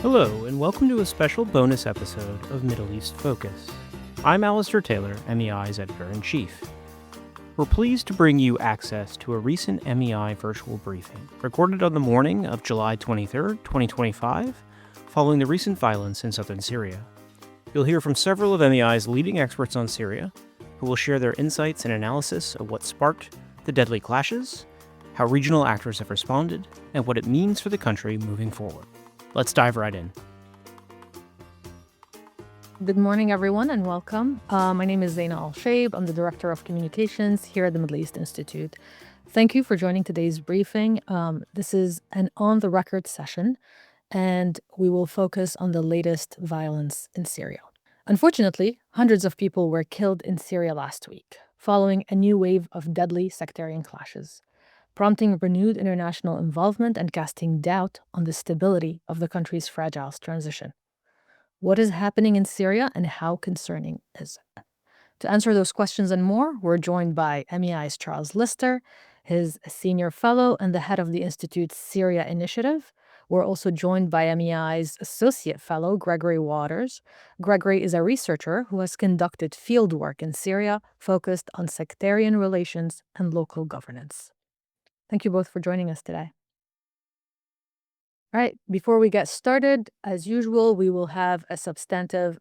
Hello, and welcome to a special bonus episode of Middle East Focus. I'm Alistair Taylor, MEI's editor-in-chief. We're pleased to bring you access to a recent MEI Virtual Briefing, recorded on the morning of July 23, 2025, following the recent violence in southern Syria. You'll hear from several of MEI's leading experts on Syria, who will share their insights and analysis of what sparked the deadly clashes, how regional actors have responded, and what it means for the country moving forward. Let's dive right in. Good morning, everyone, and welcome. My name is Zeina Al-Shaib. I'm the Director of Communications here at the Middle East Institute. Thank you for joining today's briefing. This is an on-the-record session, and we will focus on the latest violence in Syria. Unfortunately, hundreds of people were killed in Syria last week, following a new wave of deadly sectarian clashes, prompting renewed international involvement and casting doubt on the stability of the country's fragile transition. What is happening in Syria and how concerning is it? To answer those questions and more, we're joined by MEI's Charles Lister, his senior fellow and the head of the Institute's Syria Initiative. We're also joined by MEI's associate fellow, Gregory Waters. Gregory is a researcher who has conducted field work in Syria focused on sectarian relations and local governance. Thank you both for joining us today. All right, before we get started, as usual, we will have a substantive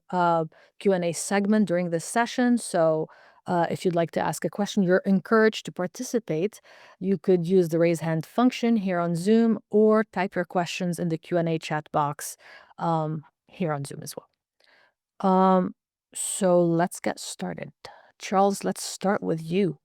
Q&A segment during this session. So if you'd like to ask a question, you're encouraged to participate. You could use the raise hand function here on Zoom or type your questions in the Q&A chat box here on Zoom as well. So let's get started. Charles, let's start with you.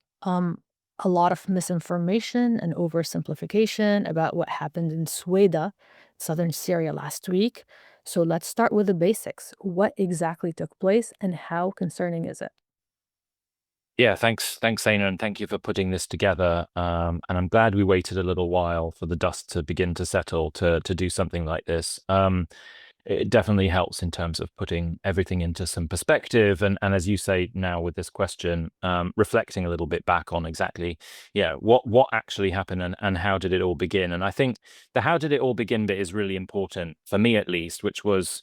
A lot of misinformation and oversimplification about what happened in Sweida, southern Syria last week. So let's start with the basics. What exactly took place and how concerning is it? Yeah, thanks, Zaina, and thank you for putting this together. And I'm glad we waited a little while for the dust to begin to settle to do something like this. It definitely helps in terms of putting everything into some perspective. And as you say now with this question, reflecting a little bit back on exactly, what actually happened and how did it all begin? And I think the how did it all begin bit is really important for me, at least, which was,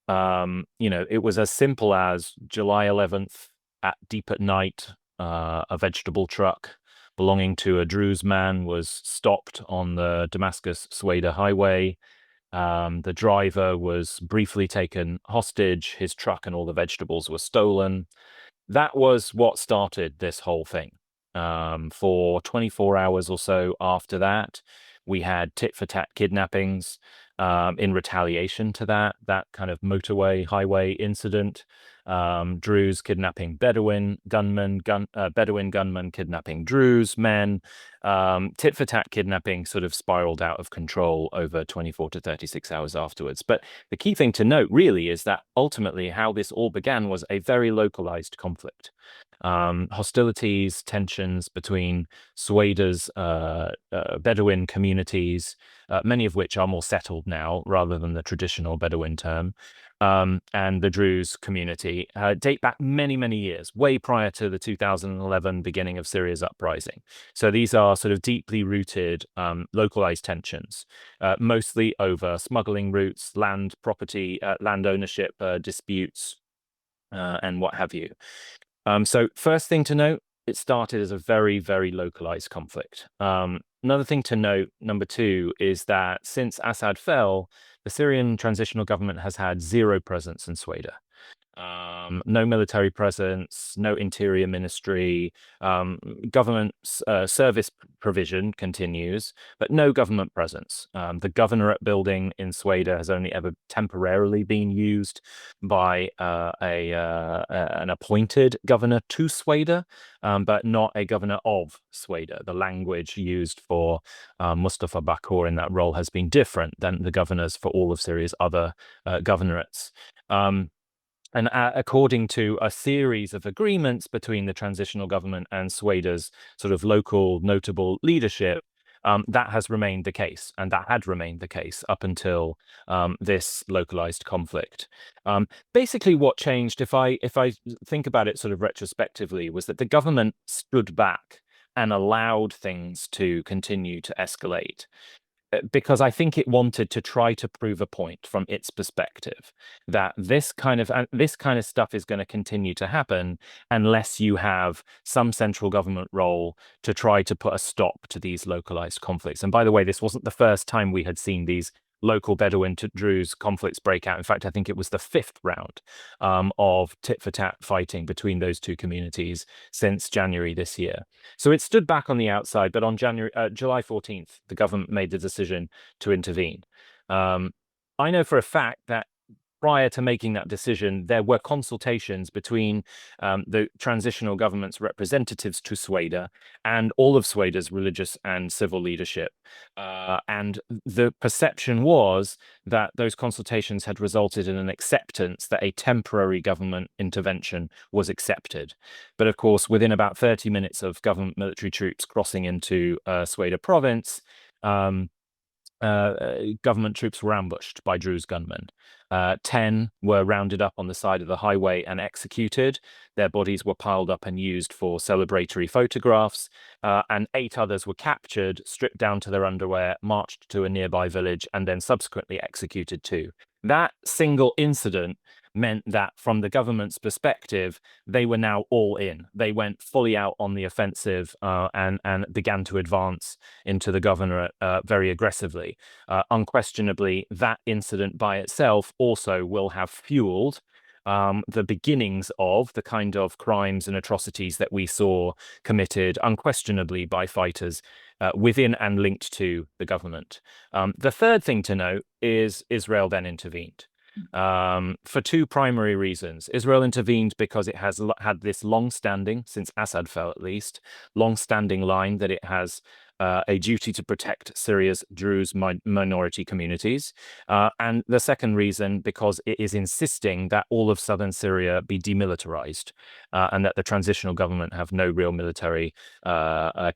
it was as simple as July 11th deep at night, a vegetable truck belonging to a Druze man was stopped on the Damascus-Sweida highway. The driver was briefly taken hostage. His truck and all the vegetables were stolen. That was what started this whole thing. For 24 hours or so after that, we had tit-for-tat kidnappings in retaliation to that kind of highway incident. Druze kidnapping Bedouin gunmen, Bedouin gunmen kidnapping Druze men. Tit-for-tat kidnapping sort of spiraled out of control over 24 to 36 hours afterwards. But the key thing to note really is that ultimately how this all began was a very localized conflict. Hostilities, tensions between Sweida's Bedouin communities, many of which are more settled now rather than the traditional Bedouin term, and the Druze community date back many, many years, way prior to the 2011 beginning of Syria's uprising. So these are sort of deeply rooted localized tensions, mostly over smuggling routes, land property, land ownership disputes, and what have you. So first thing to note, it started as a very, very localized conflict. Another thing to note, number two, is that since Assad fell, the Syrian transitional government has had zero presence in Sweida. No military presence, no interior ministry, government service provision continues, but no government presence. The governorate building in Sweida has only ever temporarily been used by an appointed governor to Sweida, but not a governor of Sweida. The language used for Mustafa Bakur in that role has been different than the governors for all of Syria's other governorates. And according to a series of agreements between the transitional government and Sweida's sort of local notable leadership, that has remained the case, and that had remained the case up until this localized conflict. Basically, what changed, if I think about it sort of retrospectively, was that the government stood back and allowed things to continue to escalate. because I think it wanted to try to prove a point from its perspective that this kind of stuff is going to continue to happen unless you have some central government role to try to put a stop to these localized conflicts. And by the way, this wasn't the first time we had seen these local Bedouin to Druze conflicts break out. In fact, I think it was the fifth round of tit-for-tat fighting between those two communities since January this year. So it stood back on the outside, but on July 14th, the government made the decision to intervene. I know for a fact that prior to making that decision, there were consultations between the transitional government's representatives to Sweida and all of Sweida's religious and civil leadership. And the perception was that those consultations had resulted in an acceptance that a temporary government intervention was accepted. But of course, within about 30 minutes of government military troops crossing into Sweida province, government troops were ambushed by Druze gunmen. 10 were rounded up on the side of the highway and executed. Their bodies were piled up and used for celebratory photographs, and 8 others were captured, stripped down to their underwear, marched to a nearby village, and then subsequently executed too. That single incident meant that from the government's perspective, they were now all in. They went fully out on the offensive and began to advance into the governorate very aggressively. Unquestionably, that incident by itself also will have fueled the beginnings of the kind of crimes and atrocities that we saw committed unquestionably by fighters within and linked to the government. The third thing to note is Israel then intervened. For 2 primary reasons. Israel intervened because it has had this long-standing, since Assad fell at least, long-standing line that it has a duty to protect Syria's Druze minority communities. And the second reason, because it is insisting that all of southern Syria be demilitarized and that the transitional government have no real military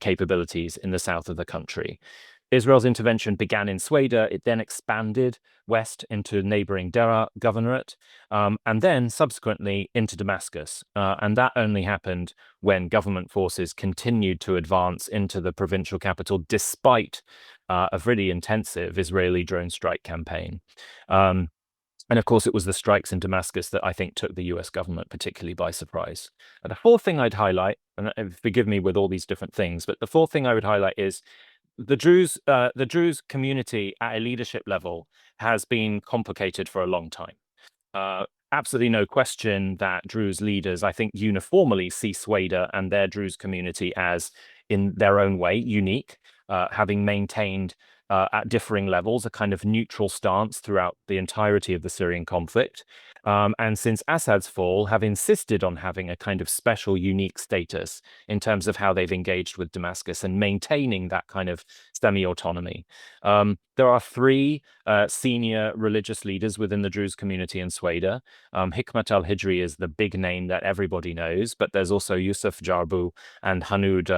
capabilities in the south of the country. Israel's intervention began in Sweida. It then expanded west into neighboring Deraa governorate, and then subsequently into Damascus. And that only happened when government forces continued to advance into the provincial capital, despite a really intensive Israeli drone strike campaign. And of course, it was the strikes in Damascus that I think took the US government particularly by surprise. And the fourth thing I'd highlight, and forgive me with all these different things, but the fourth thing I would highlight is the Druze community at a leadership level has been complicated for a long time. Absolutely no question that Druze leaders, I think, uniformly see Sweida and their Druze community as, in their own way, unique, having maintained at differing levels a kind of neutral stance throughout the entirety of the Syrian conflict. And since Assad's fall, have insisted on having a kind of special, unique status in terms of how they've engaged with Damascus and maintaining that kind of semi-autonomy. There are 3 senior religious leaders within the Druze community in Sweida. Hikmat al-Hijri is the big name that everybody knows, but there's also Yusuf Jarbu and Hanud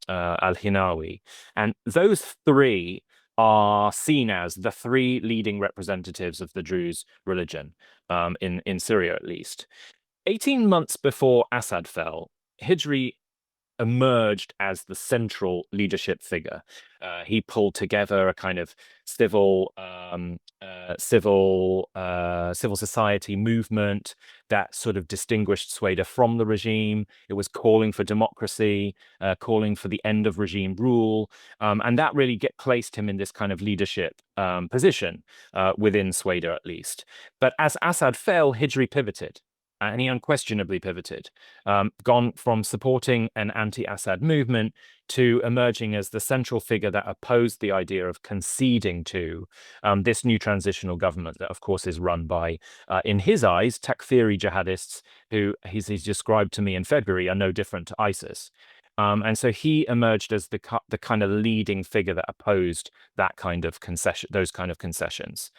al-Hinawi. And those 3 are seen as the 3 leading representatives of the Druze religion in Syria, at least. 18 months before Assad fell, Hijri emerged as the central leadership figure. He pulled together a kind of civil society movement that sort of distinguished Sweida from the regime. It was calling for democracy, calling for the end of regime rule, and that really placed him in this kind of leadership position within Sweida, at least. But as Assad fell, Hijri pivoted. And he unquestionably pivoted, gone from supporting an anti-Assad movement to emerging as the central figure that opposed the idea of conceding to this new transitional government that, of course, is run by, in his eyes, Takfiri jihadists who he's described to me in February are no different to ISIS. And so he emerged as the kind of leading figure that opposed that kind of those kind of concessions.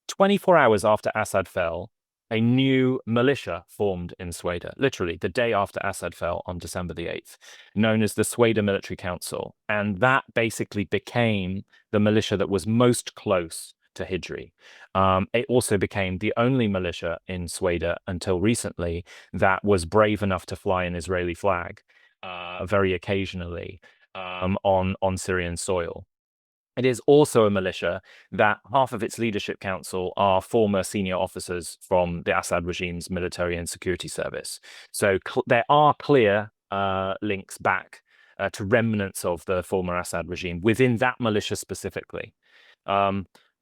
24 hours after Assad fell, a new militia formed in Sweida, literally the day after Assad fell on December the 8th, known as the Sweida Military Council. And that basically became the militia that was most close to Hijri. It also became the only militia in Sweida until recently that was brave enough to fly an Israeli flag very occasionally on Syrian soil. It is also a militia that half of its leadership council are former senior officers from the Assad regime's military and security service. So there are clear links back to remnants of the former Assad regime within that militia specifically.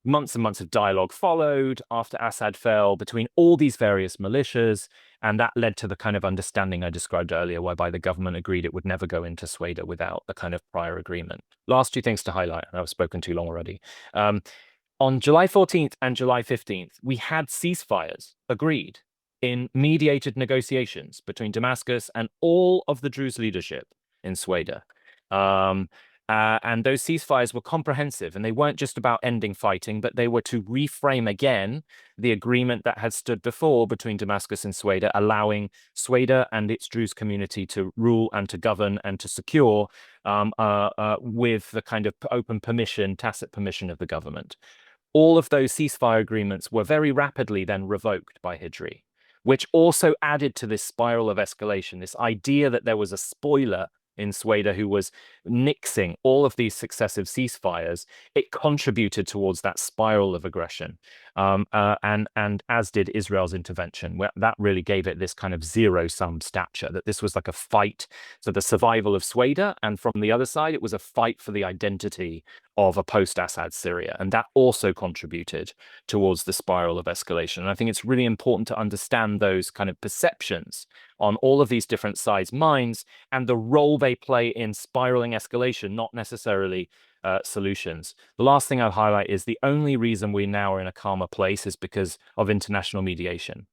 Months and months of dialogue followed after Assad fell between all these various militias, and that led to the kind of understanding I described earlier, whereby the government agreed it would never go into Sweida without a kind of prior agreement. Last two things to highlight, and I've spoken too long already. On July 14th and July 15th, we had ceasefires agreed in mediated negotiations between Damascus and all of the Druze leadership in Sweida. And those ceasefires were comprehensive, and they weren't just about ending fighting, but they were to reframe again the agreement that had stood before between Damascus and Sweida, allowing Sweida and its Druze community to rule and to govern and to secure with the kind of open permission, tacit permission of the government. All of those ceasefire agreements were very rapidly then revoked by Hijri, which also added to this spiral of escalation, this idea that there was a spoiler in Sweida who was nixing all of these successive ceasefires. It contributed towards that spiral of aggression, and as did Israel's intervention, where that really gave it this kind of zero-sum stature, that this was like a fight for the survival of Sweida, and from the other side, it was a fight for the identity of a post-Assad Syria, and that also contributed towards the spiral of escalation. And I think it's really important to understand those kind of perceptions on all of these different sides' minds and the role they play in spiraling escalation, not necessarily solutions. The last thing I'll highlight is the only reason we now are in a calmer place is because of international mediation.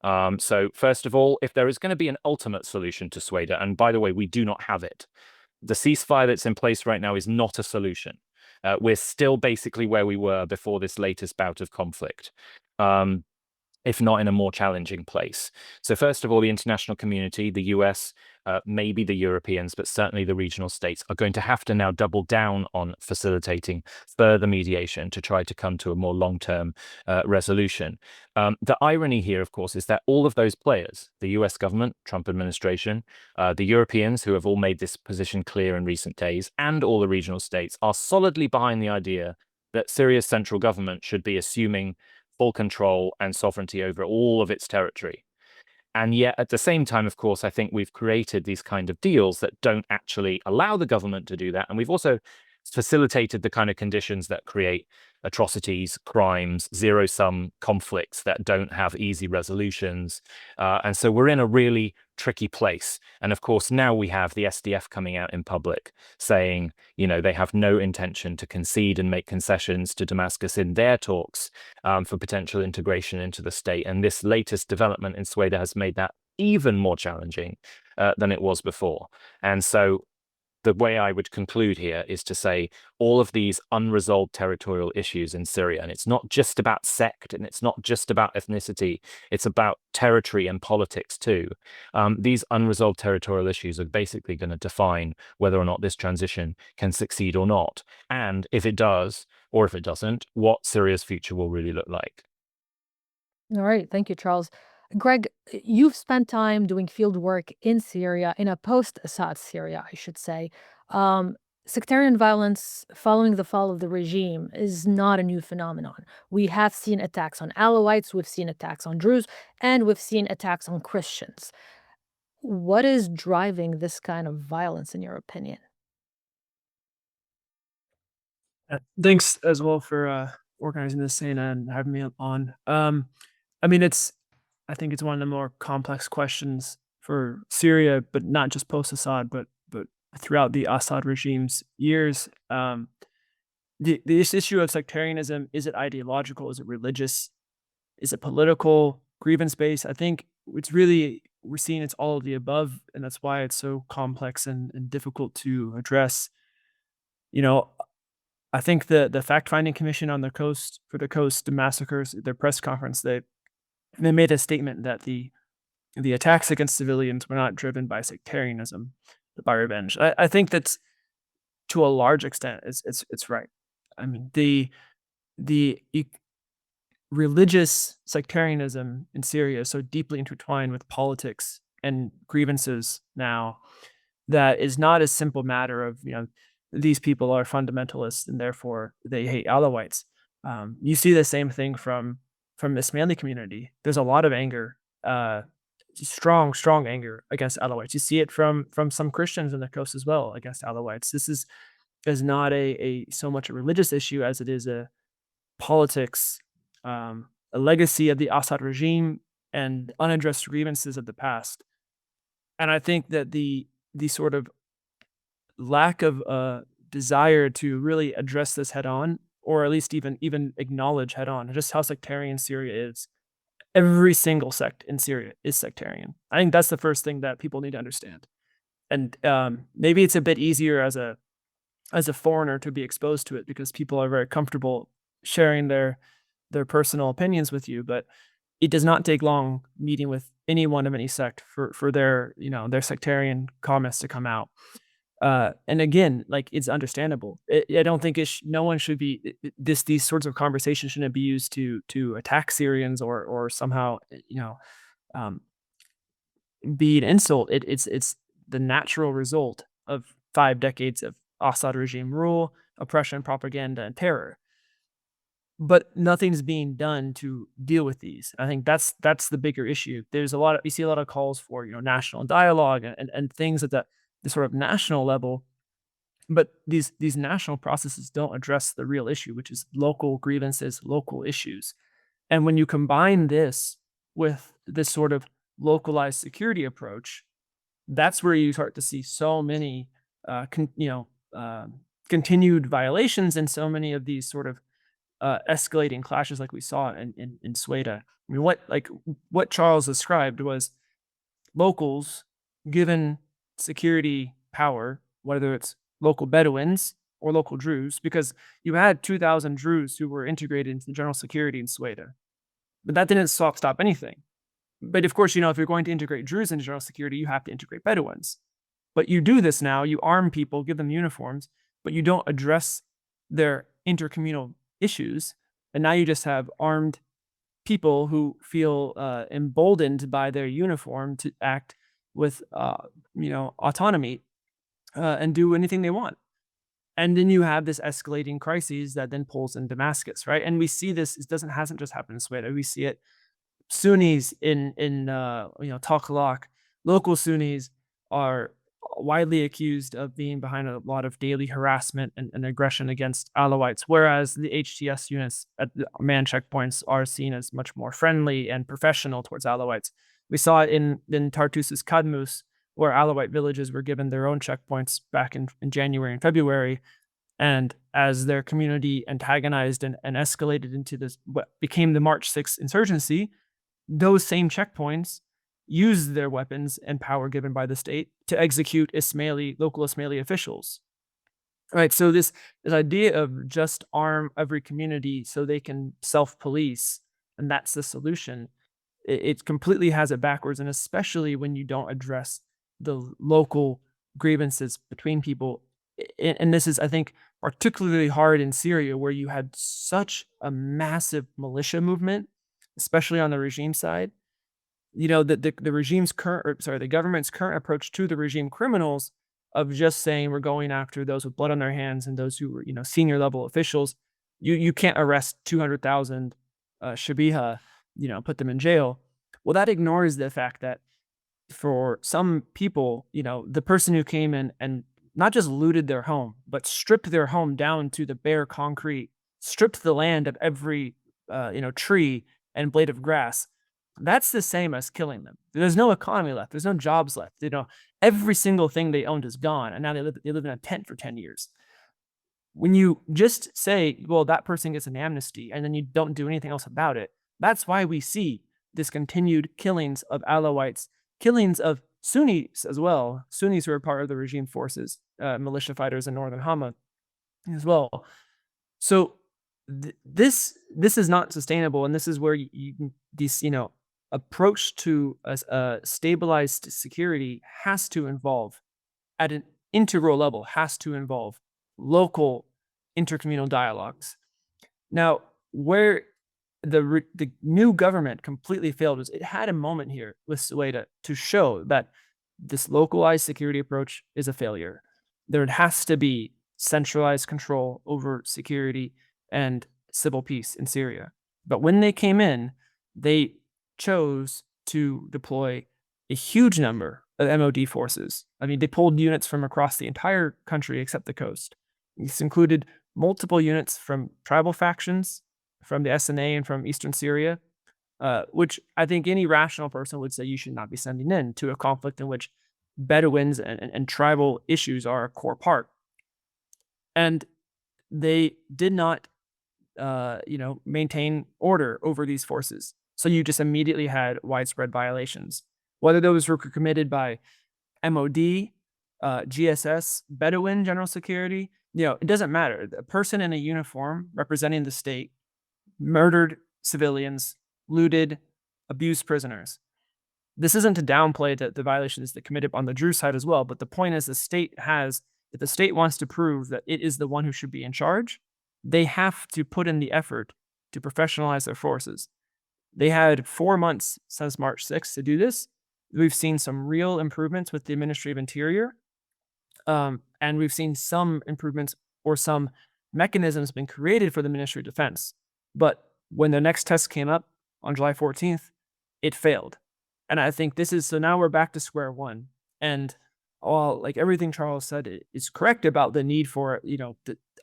So first of all, if there is going to be an ultimate solution to Sweida, and by the way, we do not have it, the ceasefire that's in place right now is not a solution. We're still basically where we were before this latest bout of conflict, if not in a more challenging place. So first of all, the international community, the US, maybe the Europeans, but certainly the regional states are going to have to now double down on facilitating further mediation to try to come to a more long-term resolution. The irony here, of course, is that all of those players, the US government, Trump administration, the Europeans, who have all made this position clear in recent days, and all the regional states are solidly behind the idea that Syria's central government should be assuming full control and sovereignty over all of its territory. And yet, at the same time, of course, I think we've created these kind of deals that don't actually allow the government to do that. And we've also facilitated the kind of conditions that create atrocities, crimes, zero-sum conflicts that don't have easy resolutions. And so we're in a really tricky place. And of course, now we have the SDF coming out in public saying, they have no intention to concede and make concessions to Damascus in their talks for potential integration into the state. And this latest development in Sweida has made that even more challenging than it was before. And so the way I would conclude here is to say all of these unresolved territorial issues in Syria, and it's not just about sect and it's not just about ethnicity, it's about territory and politics too. These unresolved territorial issues are basically going to define whether or not this transition can succeed or not. And if it does, or if it doesn't, what Syria's future will really look like. All right. Thank you, Charles. Greg, you've spent time doing field work in Syria, in a post-Assad Syria, I should say. Sectarian violence following the fall of the regime is not a new phenomenon. We have seen attacks on Alawites, we've seen attacks on Druze, and we've seen attacks on Christians. What is driving this kind of violence, in your opinion? Thanks as well for organizing this, Zeina, and having me on. I think it's one of the more complex questions for Syria, but not just post-Assad, but throughout the Assad regime's years. This issue of sectarianism, is it ideological? Is it religious? Is it political? Grievance-based? I think we're seeing it's all of the above, and that's why it's so complex and difficult to address. I think the fact-finding commission on the coast massacres, their press conference, they made a statement that the attacks against civilians were not driven by sectarianism, but by revenge. I think that's, to a large extent, it's right. I mean, the religious sectarianism in Syria is so deeply intertwined with politics and grievances now that is not a simple matter of these people are fundamentalists and therefore they hate Alawites. You see the same thing from the Ismaili community. There's a lot of anger, strong anger against Alawites. You see it from some Christians in the coast as well against Alawites. This is not a so much a religious issue as it is a politics, a legacy of the Assad regime and unaddressed grievances of the past. And I think that the sort of lack of desire to really address this head on, or at least even acknowledge head on just how sectarian Syria is. Every single sect in Syria is sectarian. I think that's the first thing that people need to understand. And maybe it's a bit easier as a foreigner to be exposed to it because people are very comfortable sharing their personal opinions with you. But it does not take long meeting with anyone of any sect for their their sectarian comments to come out. And again, like, it's understandable. I don't think no one should be these sorts of conversations shouldn't be used to attack Syrians or somehow be an insult. It's the natural result of 5 decades of Assad regime rule, oppression, propaganda, and terror. But nothing's being done to deal with these. I think that's the bigger issue. There's you see a lot of calls for national dialogue and things at the sort of national level, but these national processes don't address the real issue, which is local grievances, local issues. And when you combine this with this sort of localized security approach, that's where you start to see so many continued violations and so many of these sort of escalating clashes like we saw in Sweida. I mean, what Charles described was locals given security power, whether it's local Bedouins or local Druze, because you had 2,000 Druze who were integrated into the general security in Sweida. But that didn't stop anything. But of course, if you're going to integrate Druze into general security, you have to integrate Bedouins. But you do this now, you arm people, give them uniforms, but you don't address their intercommunal issues. And now you just have armed people who feel emboldened by their uniform to act with autonomy and do anything they want. And then you have this escalating crises that then pulls in Damascus, right? And we see this, hasn't just happened in Sweida. We see it Sunnis in Taklak. Local Sunnis are widely accused of being behind a lot of daily harassment and aggression against Alawites, whereas the HTS units at the man checkpoints are seen as much more friendly and professional towards Alawites. We saw it in Tartus's Kadmus, where Alawite villages were given their own checkpoints back in January and February. And as their community antagonized and escalated into what became the March 6th insurgency, those same checkpoints used their weapons and power given by the state to execute local Ismaili officials. Right. So this idea of just arm every community so they can self-police, and that's the solution, it completely has it backwards. And especially when you don't address the local grievances between people. And this is, I think, particularly hard in Syria, where you had such a massive militia movement, especially on the regime side. The government's current approach to the regime criminals of just saying we're going after those with blood on their hands and those who were, senior level officials. You can't arrest 200,000 Shabiha, put them in jail. Well, that ignores the fact that for some people, the person who came in and not just looted their home, but stripped their home down to the bare concrete, stripped the land of every tree and blade of grass, that's the same as killing them. There's no economy left. There's no jobs left. Every single thing they owned is gone, and now they live in a tent for 10 years. When you just say, well, that person gets an amnesty, and then you don't do anything else about it, that's why we see this continued killings of Alawites, killings of Sunnis as well. Sunnis who are part of the regime forces, militia fighters in northern Hama as well. So this is not sustainable, and this is where this approach to a stabilized security has to involve, at an integral level, has to involve local intercommunal dialogues. Now, where the new government completely failed was it had a moment here with Sweida to show that this localized security approach is a failure. There has to be centralized control over security and civil peace in Syria. But when they came in, they chose to deploy a huge number of MOD forces. I mean, they pulled units from across the entire country except the coast. This included multiple units from tribal factions, from the SNA and from eastern Syria, which I think any rational person would say you should not be sending in to a conflict in which Bedouins and tribal issues are a core part. And they did not, maintain order over these forces. So you just immediately had widespread violations. Whether those were committed by MOD, GSS, Bedouin General Security, it doesn't matter. A person in a uniform representing the state murdered civilians, looted, abused prisoners. This isn't to downplay the violations that committed on the Druze side as well, but the point is if the state wants to prove that it is the one who should be in charge, they have to put in the effort to professionalize their forces. They had 4 months since March 6th to do this. We've seen some real improvements with the Ministry of Interior, and we've seen some improvements or some mechanisms been created for the Ministry of Defense. But when the next test came up on July 14th, it failed. And I think so now we're back to square one. And like everything Charles said is correct about the need for,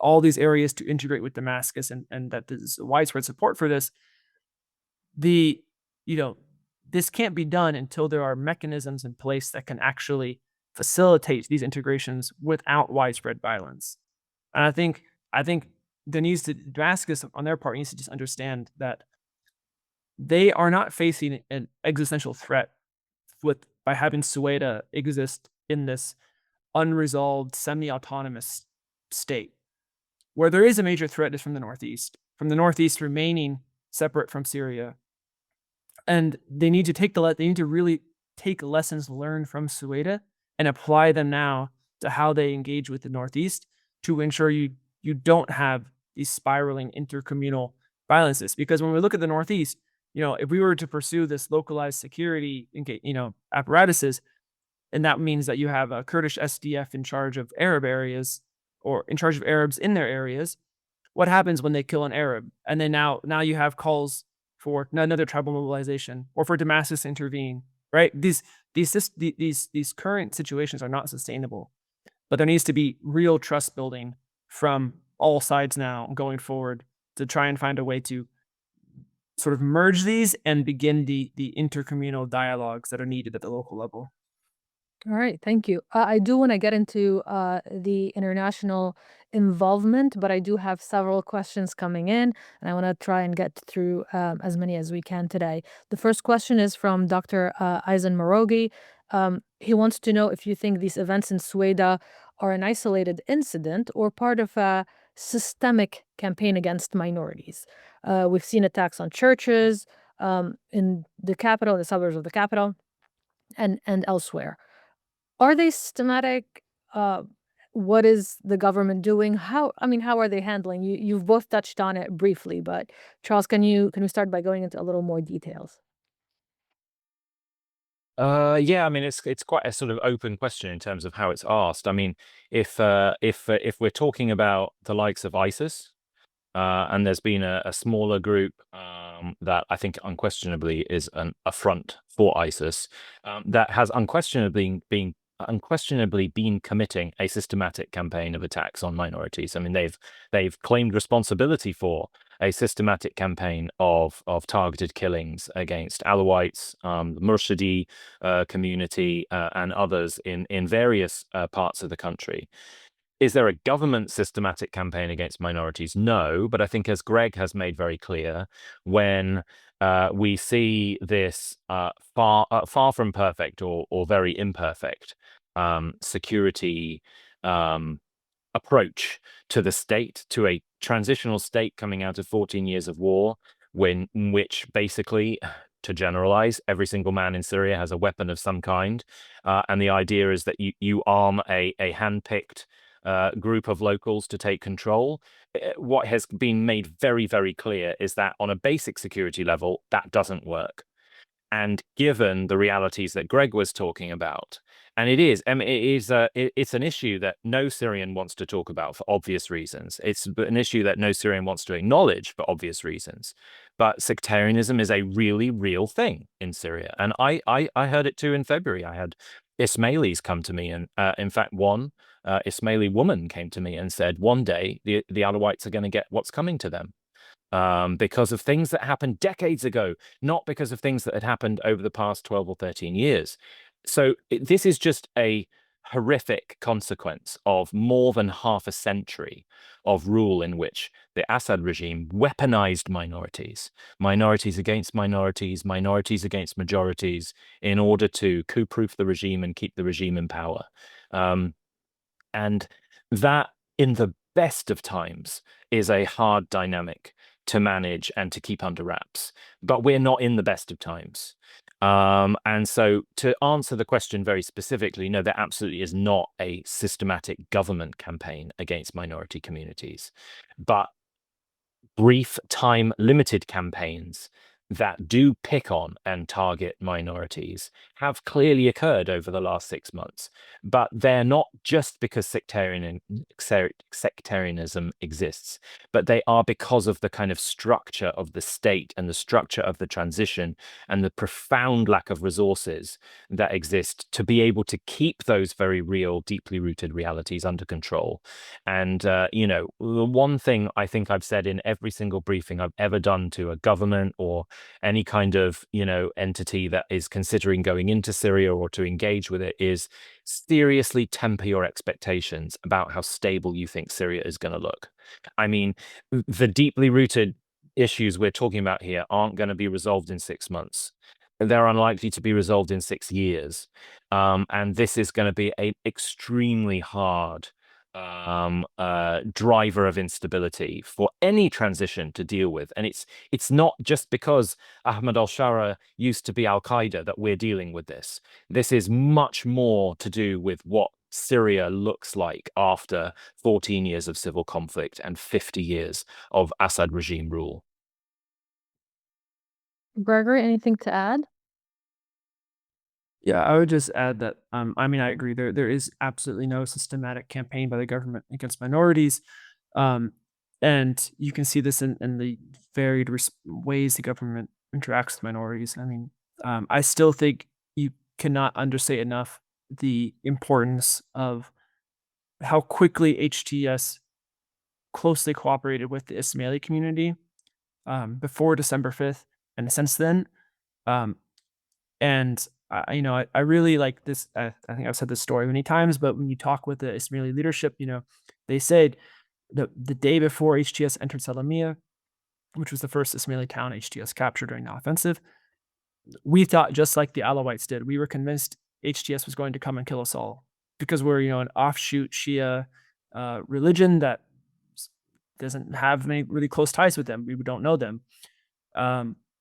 all these areas to integrate with Damascus and that there's widespread support for this. This can't be done until there are mechanisms in place that can actually facilitate these integrations without widespread violence. And I think Damascus on their part needs to just understand they are not facing an existential threat by having Sweida exist in this unresolved, semi-autonomous state. Where there is a major threat is from the northeast remaining separate from Syria. And they need to really take lessons learned from Sweida and apply them now to how they engage with the northeast to ensure you don't have these spiraling intercommunal violences. Because when we look at the northeast, if we were to pursue this localized security, apparatuses, and that means that you have a Kurdish SDF in charge of Arab areas or in charge of Arabs in their areas, what happens when they kill an Arab? And then now you have calls for another tribal mobilization or for Damascus to intervene, right? These current situations are not sustainable, but there needs to be real trust building from all sides now going forward to try and find a way to sort of merge these and begin the intercommunal dialogues that are needed at the local level. All right, thank you. I do want to get into the international involvement, but I do have several questions coming in, and I want to try and get through as many as we can today. The first question is from Dr. Eisen Morogi. He wants to know if you think these events in Sweida are an isolated incident or part of a systemic campaign against minorities. We've seen attacks on churches in the capital, the suburbs of the capital, and elsewhere. Are they systematic? What is the government doing? How are they handling? You've both touched on it briefly, but Charles, can we start by going into a little more details? Yeah, I mean, it's quite a sort of open question in terms of how it's asked. I mean, if we're talking about the likes of ISIS, and there's been a smaller group that I think unquestionably is an affront for ISIS, that has unquestionably been committing a systematic campaign of attacks on minorities. I mean, they've claimed responsibility for a systematic campaign of targeted killings against Alawites, the Murshidi community, and others in various parts of the country. Is there a government systematic campaign against minorities? No, but I think as Greg has made very clear, when we see this far from perfect or very imperfect security approach to the state, to a transitional state coming out of 14 years of war, in which basically, to generalize, every single man in Syria has a weapon of some kind, and the idea is that you arm a hand-picked group of locals to take control. What has been made very, very clear is that on a basic security level, that doesn't work. And given the realities that Greg was talking about, And it is. I mean, it's an issue that no Syrian wants to talk about for obvious reasons. It's an issue that no Syrian wants to acknowledge for obvious reasons. But sectarianism is a really real thing in Syria. And I heard it too in February. I had Ismailis come to me, and in fact, one Ismaili woman came to me and said, one day the Alawites are going to get what's coming to them. Because of things that happened decades ago, not because of things that had happened over the past 12 or 13 years. So this is just a horrific consequence of more than half a century of rule in which the Assad regime weaponized minorities against minorities, minorities against majorities, in order to coup-proof the regime and keep the regime in power. And that, in the best of times, is a hard dynamic to manage and to keep under wraps. But we're not in the best of times. And so to answer the question very specifically, no, there absolutely is not a systematic government campaign against minority communities. But brief time limited campaigns that do pick on and target minorities have clearly occurred over the last 6 months, but they're not just because sectarianism exists, but they are because of the kind of structure of the state and the structure of the transition and the profound lack of resources that exist to be able to keep those very real, deeply rooted realities under control. And, the one thing I think I've said in every single briefing I've ever done to a government or any kind of, entity that is considering going into Syria or to engage with it is seriously temper your expectations about how stable you think Syria is going to look. I mean, the deeply rooted issues we're talking about here aren't going to be resolved in 6 months. They're unlikely to be resolved in 6 years. And this is going to be an extremely hard driver of instability for any transition to deal with. And it's not just because Ahmed al-Shara used to be Al-Qaeda that we're dealing with this. This is much more to do with what Syria looks like after 14 years of civil conflict and 50 years of Assad regime rule. Gregory, anything to add? Yeah, I would just add that I agree. There is absolutely no systematic campaign by the government against minorities, and you can see this in the varied ways the government interacts with minorities. I still think you cannot understate enough the importance of how quickly HTS closely cooperated with the Ismaili community before December 5th and since then. And I really like this. I think I've said this story many times, but when you talk with the Ismaili leadership, they said the day before HTS entered Salamiyah, which was the first Ismaili town HTS captured during the offensive, we thought just like the Alawites did. We were convinced HTS was going to come and kill us all because we're an offshoot Shia religion that doesn't have many really close ties with them. We don't know them.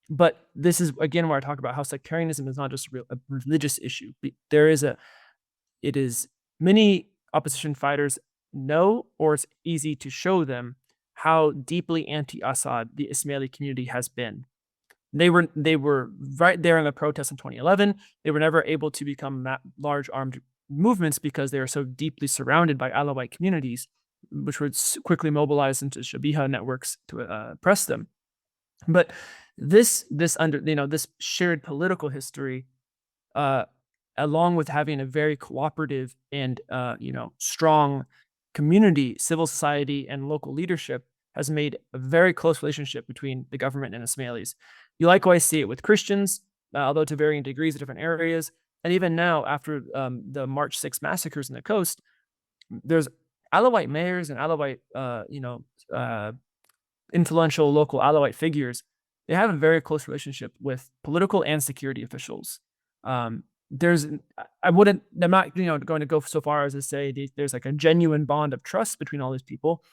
But this is, again, where I talk about how sectarianism is not just a religious issue. It is many opposition fighters know, or it's easy to show them how deeply anti-Assad the Ismaili community has been. They were right there in the protests in 2011. They were never able to become large armed movements because they are so deeply surrounded by Alawite communities, which were quickly mobilized into Shabiha networks to oppress them. But this shared political history, along with having a very cooperative and strong community, civil society, and local leadership, has made a very close relationship between the government and Ismailis. You likewise see it with Christians, although to varying degrees in different areas. And even now, after the March 6 massacres in the coast, there's Alawite mayors and Alawite, influential local Alawite figures. They have a very close relationship with political and security officials. I'm not going to go so far as to say there's like a genuine bond of trust between all these people.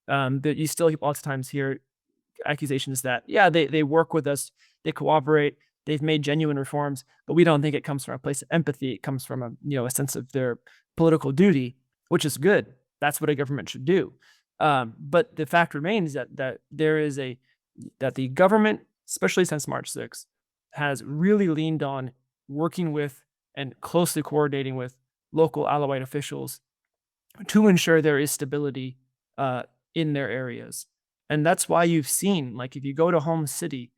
That you still lots of times hear accusations that, yeah, they work with us, they cooperate, they've made genuine reforms, but we don't think it comes from a place of empathy. It comes from a sense of their political duty, which is good. That's what a government should do. But the fact remains that the government, especially since March 6th, has really leaned on working with and closely coordinating with local Alawite officials to ensure there is stability in their areas. And that's why you've seen, like, if you go to Home City,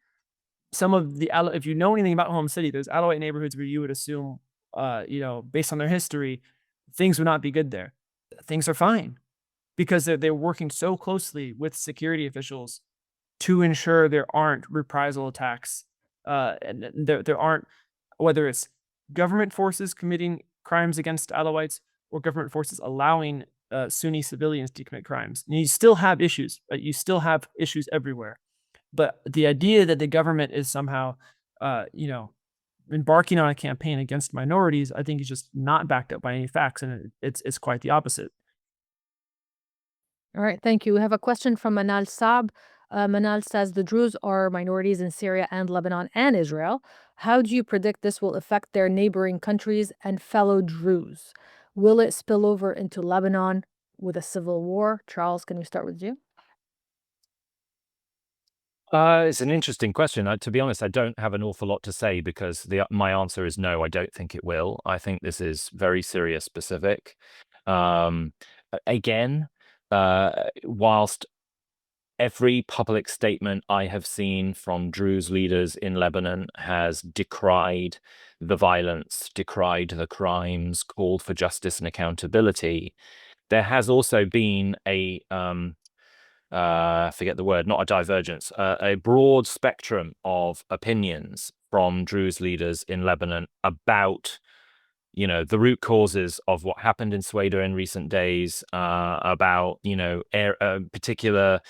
some of the if you know anything about Home City, there's Alawite neighborhoods where you would assume, based on their history, things would not be good there. Things are fine because they're working so closely with security officials to ensure there aren't reprisal attacks, and there aren't, whether it's government forces committing crimes against Alawites or government forces allowing Sunni civilians to commit crimes. And you still have issues, but you still have issues everywhere. But the idea that the government is somehow, embarking on a campaign against minorities, I think is just not backed up by any facts, and it's quite the opposite. All right, thank you. We have a question from Manal Saab. Manal says the Druze are minorities in Syria and Lebanon and Israel. How do you predict this will affect their neighboring countries and fellow Druze? Will it spill over into Lebanon with a civil war? Charles, can we start with you? It's an interesting question. To be honest, I don't have an awful lot to say because my answer is no, I don't think it will. I think this is very Syria specific. Again, whilst every public statement I have seen from Druze leaders in Lebanon has decried the violence, decried the crimes, called for justice and accountability, there has also been forget the word, not a divergence, a broad spectrum of opinions from Druze leaders in Lebanon about, the root causes of what happened in Sweida in recent days, about, particular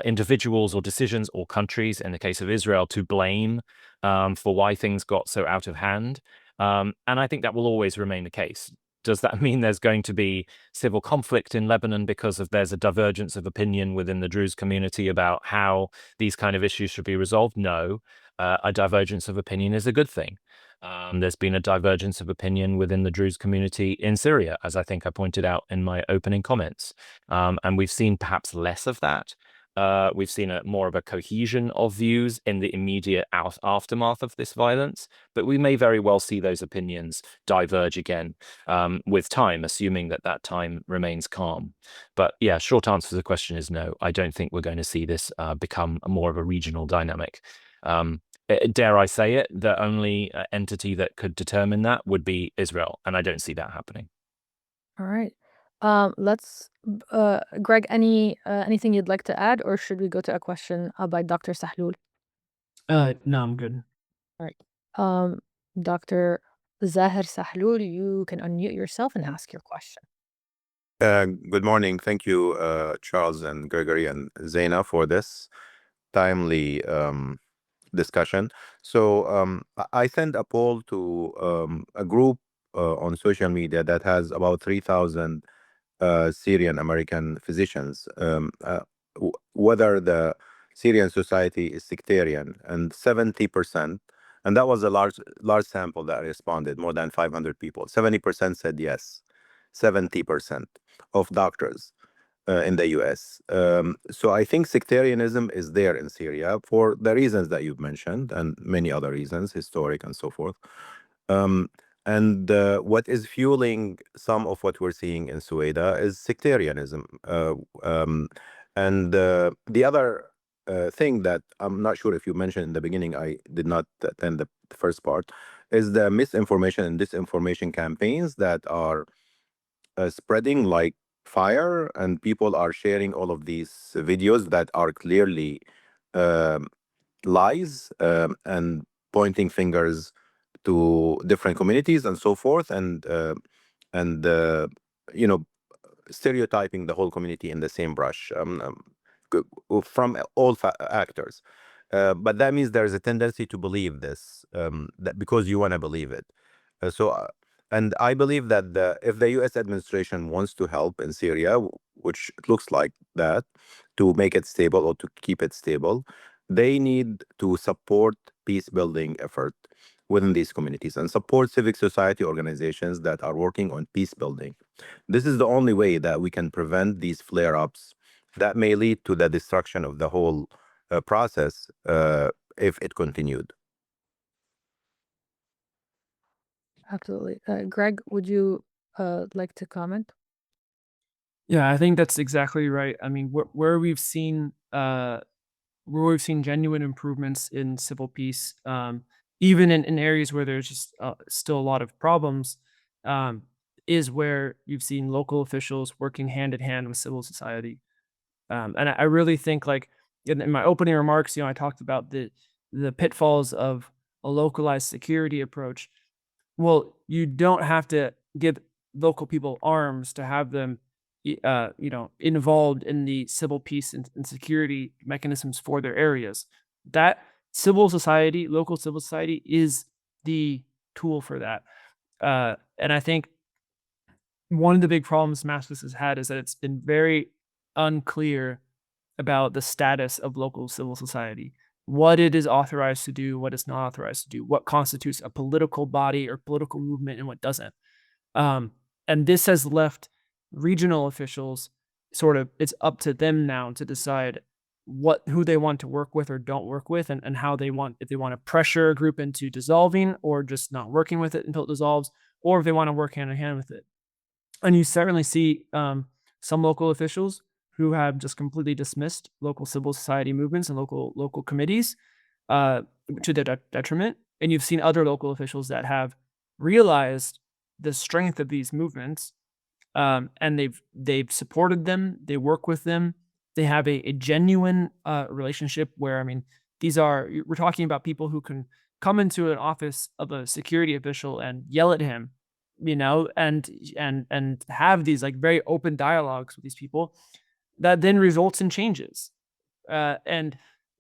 individuals or decisions or countries, in the case of Israel, to blame for why things got so out of hand. And I think that will always remain the case. Does that mean there's going to be civil conflict in Lebanon because there's a divergence of opinion within the Druze community about how these kind of issues should be resolved? No, a divergence of opinion is a good thing. There's been a divergence of opinion within the Druze community in Syria, as I think I pointed out in my opening comments. And we've seen perhaps less of that. We've seen more of a cohesion of views in the immediate aftermath of this violence, but we may very well see those opinions diverge again with time, assuming that time remains calm. But yeah, short answer to the question is no. I don't think we're going to see this become more of a regional dynamic. Dare I say it, the only entity that could determine that would be Israel, and I don't see that happening. All right. Greg, anything you'd like to add, or should we go to a question by Dr. Sahlul? No, I'm good. All right. Dr. Zahir Sahlul, you can unmute yourself and ask your question. Good morning. Thank you, Charles and Gregory and Zeina, for this timely discussion. So I sent a poll to a group on social media that has about 3,000 Syrian American physicians, whether the Syrian society is sectarian, and 70%, and that was a large sample that responded, more than 500 people. 70% said yes, 70% of doctors in the US. So I think sectarianism is there in Syria for the reasons that you've mentioned and many other reasons, historic and so forth. And what is fueling some of what we're seeing in Sweida is sectarianism. And the other thing that I'm not sure if you mentioned in the beginning, I did not attend the first part, is the misinformation and disinformation campaigns that are spreading like fire, and people are sharing all of these videos that are clearly lies and pointing fingers to different communities and so forth, and stereotyping the whole community in the same brush from all actors. But that means there's a tendency to believe this, that because you want to believe it. And I believe that if the U.S. administration wants to help in Syria, which it looks like that, to make it stable or to keep it stable, they need to support peace-building effort within these communities and support civic society organizations that are working on peace building. This is the only way that we can prevent these flare-ups that may lead to the destruction of the whole process if it continued. Absolutely. Greg, would you like to comment? Yeah, I think that's exactly right. I mean, where we've seen genuine improvements in civil peace, even in areas where there's just still a lot of problems, um, is where you've seen local officials working hand in hand with civil society. And I really think, like, in my opening remarks, I talked about the pitfalls of a localized security approach. Well, you don't have to give local people arms to have them, involved in the civil peace and security mechanisms for their areas. That local civil society, is the tool for that. And I think one of the big problems Damascus has had is that it's been very unclear about the status of local civil society, what it is authorized to do, what it's not authorized to do, what constitutes a political body or political movement and what doesn't. Um, and this has left regional officials it's up to them now to decide who they want to work with or don't work with, and how if they want to pressure a group into dissolving or just not working with it until it dissolves, or if they want to work hand in hand with it. And you certainly see some local officials who have just completely dismissed local civil society movements and local committees, uh, to their detriment. And you've seen other local officials that have realized the strength of these movements, and they've supported them. They work with them. They have a genuine relationship where, I mean, we're talking about people who can come into an office of a security official and yell at him, and have these, like, very open dialogues with these people that then results in changes. And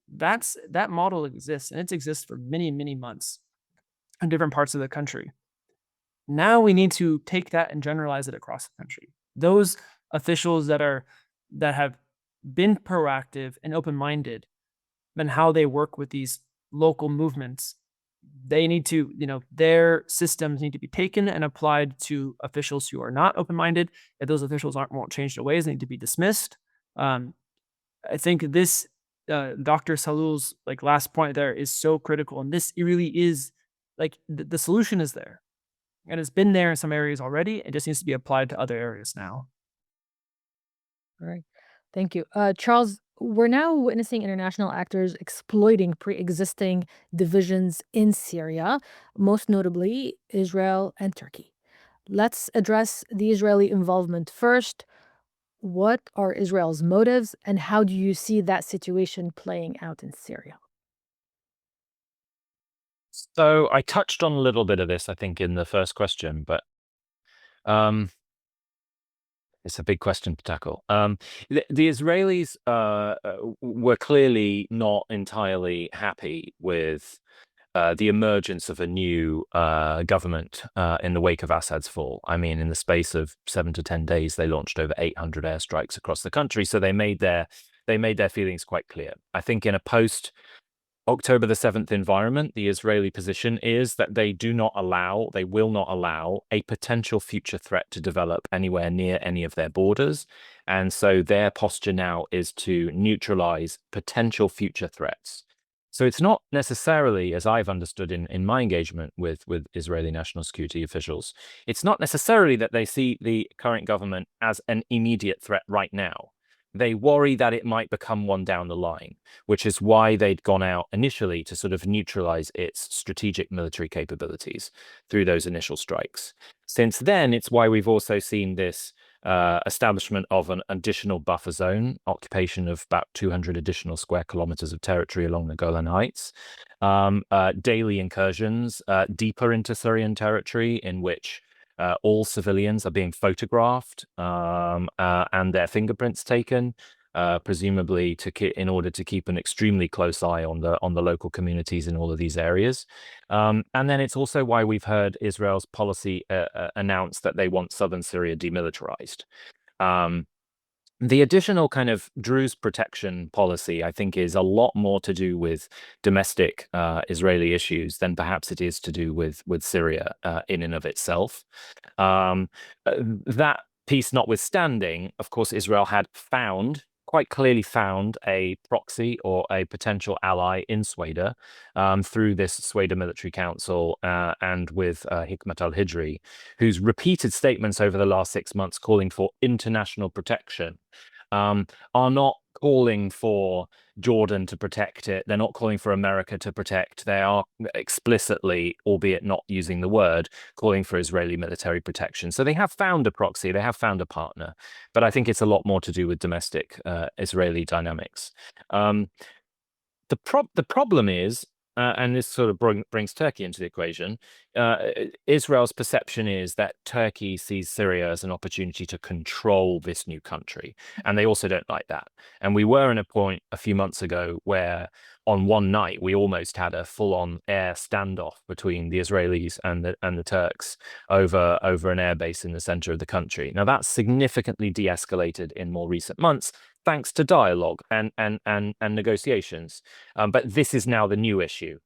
that model exists, and it exists for many, many months in different parts of the country. Now we need to take that and generalize it across the country. Those officials that have been proactive and open-minded in how they work with these local movements, they need to, their systems need to be taken and applied to officials who are not open-minded. If those officials won't change their ways, they need to be dismissed. I think this Dr. Salul's, like, last point there is so critical, and this really is, like, the solution is there, and it's been there in some areas already. It just needs to be applied to other areas now. All right. Thank you. Charles, we're now witnessing international actors exploiting pre-existing divisions in Syria, most notably Israel and Turkey. Let's address the Israeli involvement first. What are Israel's motives, and how do you see that situation playing out in Syria? So I touched on a little bit of this, I think, in the first question, but it's a big question to tackle. The Israelis were clearly not entirely happy with the emergence of a new government in the wake of Assad's fall. I mean, in the space of 7 to 10 days, they launched over 800 airstrikes across the country. So they made their feelings quite clear. I think in a October the 7th environment, the Israeli position is that they will not allow a potential future threat to develop anywhere near any of their borders. And so their posture now is to neutralize potential future threats. So it's not necessarily, as I've understood in my engagement with Israeli national security officials, it's not necessarily that they see the current government as an immediate threat right now. They worry that it might become one down the line, which is why they'd gone out initially to sort of neutralize its strategic military capabilities through those initial strikes. Since then, it's why we've also seen this establishment of an additional buffer zone, occupation of about 200 additional square kilometers of territory along the Golan Heights, daily incursions deeper into Syrian territory, in which all civilians are being photographed and their fingerprints taken, presumably in order to keep an extremely close eye on the local communities in all of these areas. And then it's also why we've heard Israel's policy announce that they want southern Syria demilitarized. The additional kind of Druze protection policy, I think, is a lot more to do with domestic Israeli issues than perhaps it is to do with Syria in and of itself. That piece notwithstanding, of course, Israel had found quite clearly found a proxy or a potential ally in Sweida through this Sweida Military Council and with Hikmat al-Hijri, whose repeated statements over the last 6 months calling for international protection are not calling for Jordan to protect it. They're not calling for America to protect. They are explicitly, albeit not using the word, calling for Israeli military protection. So they have found a proxy, they have found a partner, but I think it's a lot more to do with domestic Israeli dynamics. The problem is, and this sort of brings Turkey into the equation, Israel's perception is that Turkey sees Syria as an opportunity to control this new country, and they also don't like that. And we were in a point a few months ago where on one night we almost had a full-on air standoff between the Israelis and the Turks over an airbase in the center of the country. Now that's significantly de-escalated in more recent months, thanks to dialogue and negotiations. But this is now the new issue,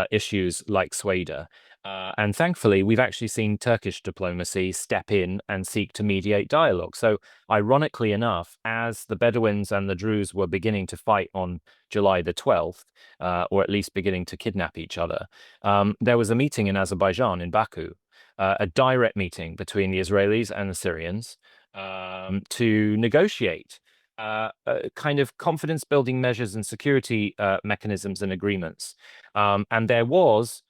issues like Sweida. And thankfully, we've actually seen Turkish diplomacy step in and seek to mediate dialogue. So ironically enough, as the Bedouins and the Druze were beginning to fight on July the 12th, or at least beginning to kidnap each other, there was a meeting in Azerbaijan, in Baku, a direct meeting between the Israelis and the Syrians to negotiate kind of confidence building measures and security mechanisms and agreements. And there was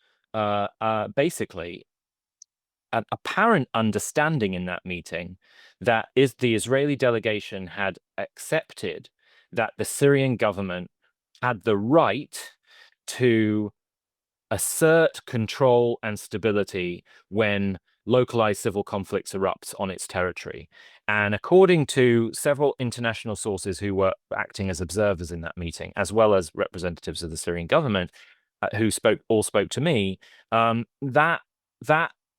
basically an apparent understanding in that meeting that the Israeli delegation had accepted that the Syrian government had the right to assert control and stability when localized civil conflicts erupt on its territory. And according to several international sources who were acting as observers in that meeting, as well as representatives of the Syrian government, who spoke to me, that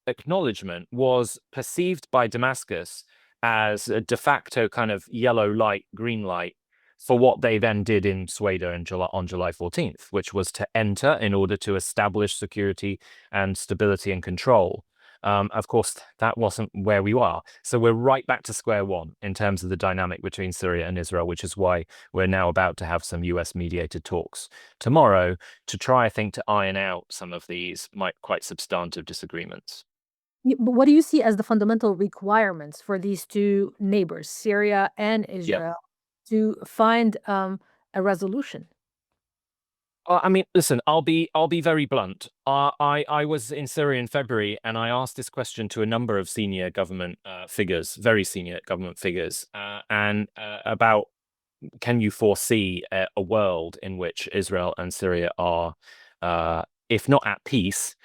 acknowledgement was perceived by Damascus as a de facto kind of yellow light, green light for what they then did in Sweida on July 14th, which was to enter in order to establish security and stability and control. Of course, that wasn't where we are. So we're right back to square one in terms of the dynamic between Syria and Israel, which is why we're now about to have some US-mediated talks tomorrow to try, I think, to iron out some of these quite substantive disagreements. But what do you see as the fundamental requirements for these two neighbors, Syria and Israel, to find a resolution? I mean, listen, I'll be very blunt. I was in Syria in February, and I asked this question to a number of senior government figures, very senior government figures, and about, can you foresee a world in which Israel and Syria are, if not at peace,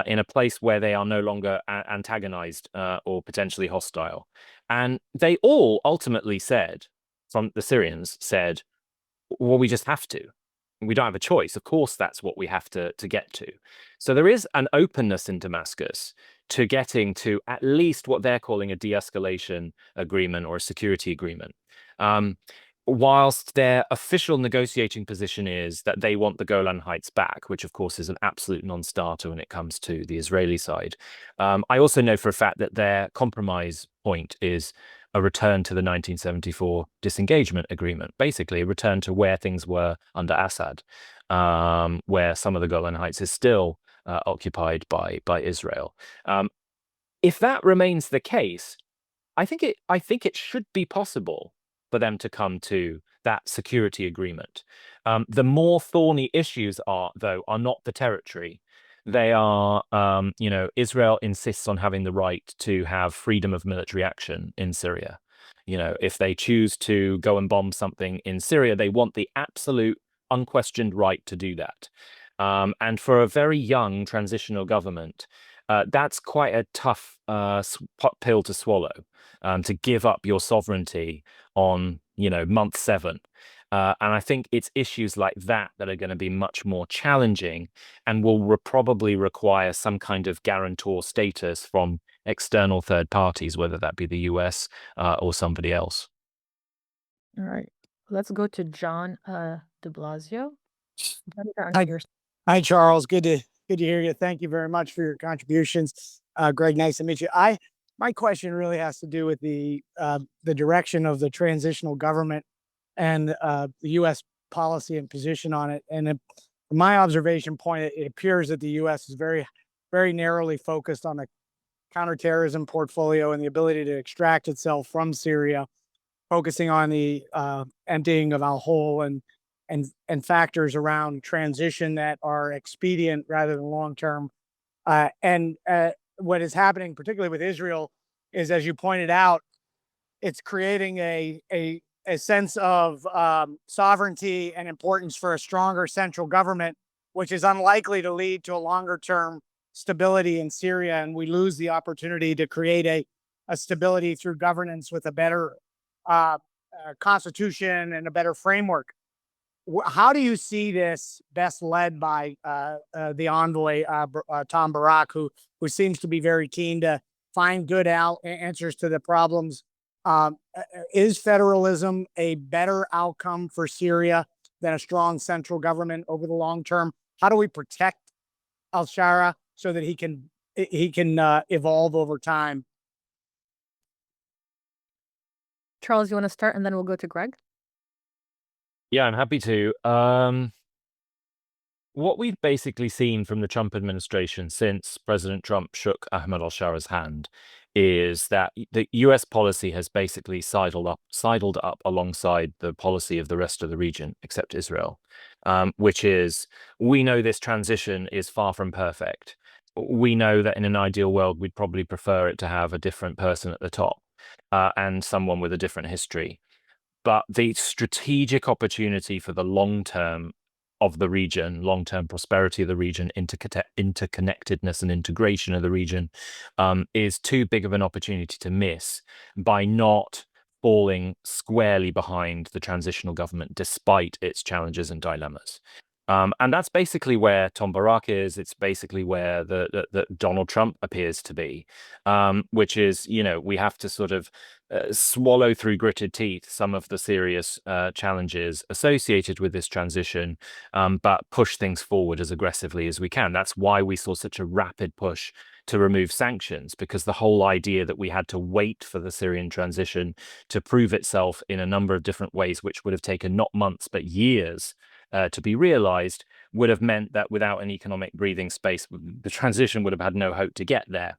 in a place where they are no longer antagonized or potentially hostile? And they all ultimately said, from the Syrians said, well, we just have to. We don't have a choice. Of course, that's what we have to get to. So there is an openness in Damascus to getting to at least what they're calling a de-escalation agreement or a security agreement. Whilst their official negotiating position is that they want the Golan Heights back, which of course is an absolute non-starter when it comes to the Israeli side. I also know for a fact that their compromise point is a return to the 1974 disengagement agreement, basically a return to where things were under Assad, where some of the Golan Heights is still occupied by Israel. If that remains the case, I think it should be possible for them to come to that security agreement. The more thorny issues are not the territory. They are, Israel insists on having the right to have freedom of military action in Syria. If they choose to go and bomb something in Syria, they want the absolute unquestioned right to do that. And for a very young transitional government, that's quite a tough pill to swallow, to give up your sovereignty on, month 7. And I think it's issues like that are going to be much more challenging and will probably require some kind of guarantor status from external third parties, whether that be the US or somebody else. All right. Let's go to John de Blasio. Hi, Charles. Good to hear you. Thank you very much for your contributions. Greg, nice to meet you. I My question really has to do with the direction of the transitional government and the U.S. policy and position on it. And from my observation point, it appears that the U.S. is very, very narrowly focused on the counterterrorism portfolio and the ability to extract itself from Syria, focusing on the emptying of Al-Hol and factors around transition that are expedient rather than long term. What is happening, particularly with Israel, is, as you pointed out, it's creating a sense of sovereignty and importance for a stronger central government, which is unlikely to lead to a longer term stability in Syria, and we lose the opportunity to create a stability through governance with a better constitution and a better framework. How do you see this best led by the envoy, Tom Barak, who seems to be very keen to find good answers to the problems? Is federalism a better outcome for Syria than a strong central government over the long term? How do we protect al-Shara so that he can evolve over time? Charles, you want to start, and then we'll go to Greg? Yeah, I'm happy to. What we've basically seen from the Trump administration since President Trump shook Ahmed al-Shara's hand is that the US policy has basically sidled up alongside the policy of the rest of the region, except Israel, which is, we know this transition is far from perfect. We know that in an ideal world, we'd probably prefer it to have a different person at the top and someone with a different history. But the strategic opportunity for the long term of the region, long-term prosperity of the region, interconnectedness and integration of the region is too big of an opportunity to miss by not falling squarely behind the transitional government, despite its challenges and dilemmas. And that's basically where Tom Barak is. It's basically where the Donald Trump appears to be, which is, we have to sort of swallow through gritted teeth some of the serious challenges associated with this transition, but push things forward as aggressively as we can. That's why we saw such a rapid push to remove sanctions, because the whole idea that we had to wait for the Syrian transition to prove itself in a number of different ways, which would have taken not months, but years to be realized, would have meant that without an economic breathing space, the transition would have had no hope to get there.